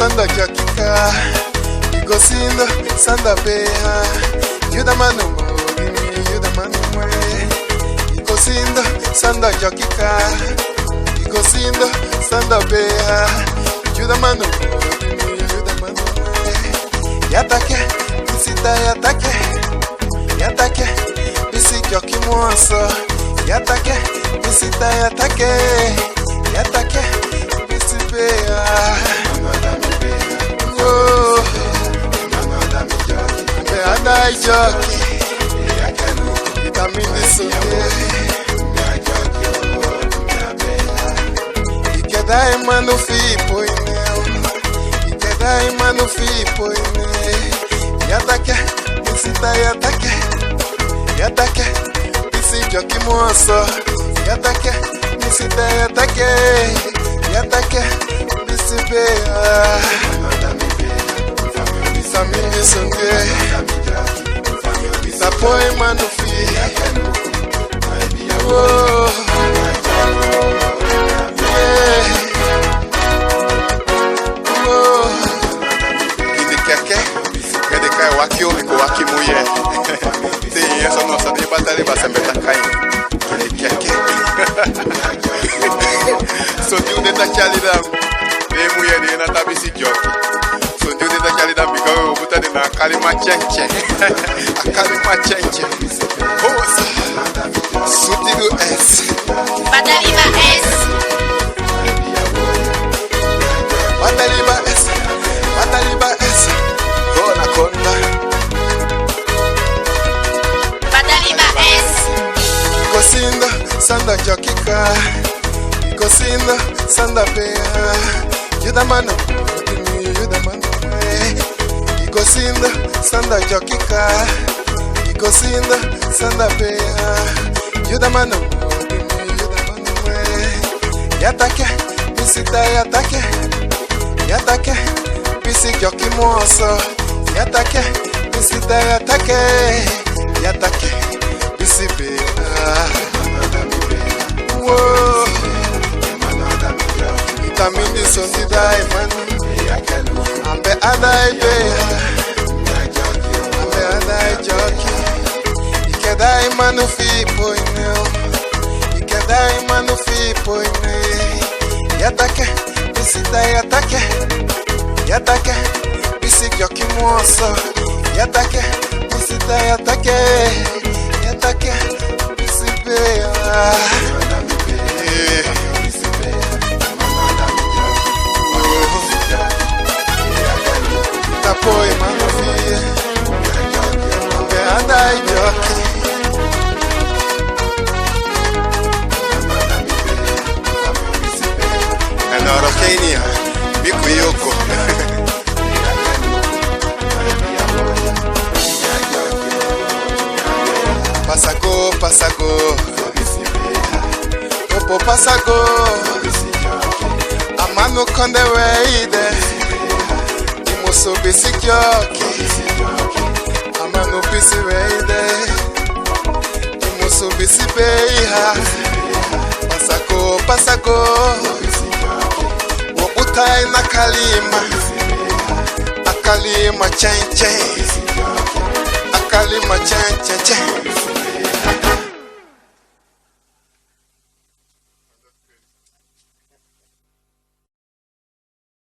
sanda jakika, igosindo sanda beha, yuda manu mogimi, yuda manu mwe. Igosindo sanda jakika, igosindo sanda beha, yuda manu mogimi, yuda manu mwe. Yatake, bisita yatake, yatake, bisi joki mwanso. Yatake, bisita yatake, yatake, bisi beha. Oh, me adai joki, itamini soke. Ikedai manu fipo ineo, ikedai manu fipo ine. Yatake, bisita yatake, yatake, bisi joki mwanso. Yatake, bisita yatake, yatake, bisi beha. Isamini songe, isapoe manufi. Oh, yeah. Oh, indikeke, kedeka wakio liko wakimuye. Te yeso no sadi batale basembeta kai. Indikeke. So tu neta chalida, be muye de na tabisi joki. So tu neta chalida biko buta de na kalima chenche. Kalima chenche. Hosa. Sutido S. Badaliba S. Badaliba S. Badaliba S. Kona kona. Badaliba S. Igosindo sanda jokika, igosindo sanda beha, yuda manu mogimi, yuda manu mwe. Igosindo sanda jokika, igosindo sanda beha, yuda manu mogimi, yuda manu mwe. Yatake, bisita yatake, yatake, bisi joki mwanso. Yatake, bisita yatake, yatake, bisi beha. Whoa, itamini sondi dai manu, ambe adai beha, ambe adai joki. Ikedai manu fipo ineo, ikedai manu fipo ine. Yatake, bisita yatake, yatake, bisi joki mwanso. Yatake, bisita yatake, yatake, bisi beha. Tapoe manufie, ambe adai joki. Enoro Kenya, miku yoko. Pasago, pasago, popo pasago. Amano konde weide, imoso bisi joki. Amano bisi weide, imoso bisi beha. Pasago, pasago, wobutai na kalima, akalima chen chen, akalima chen chen chen.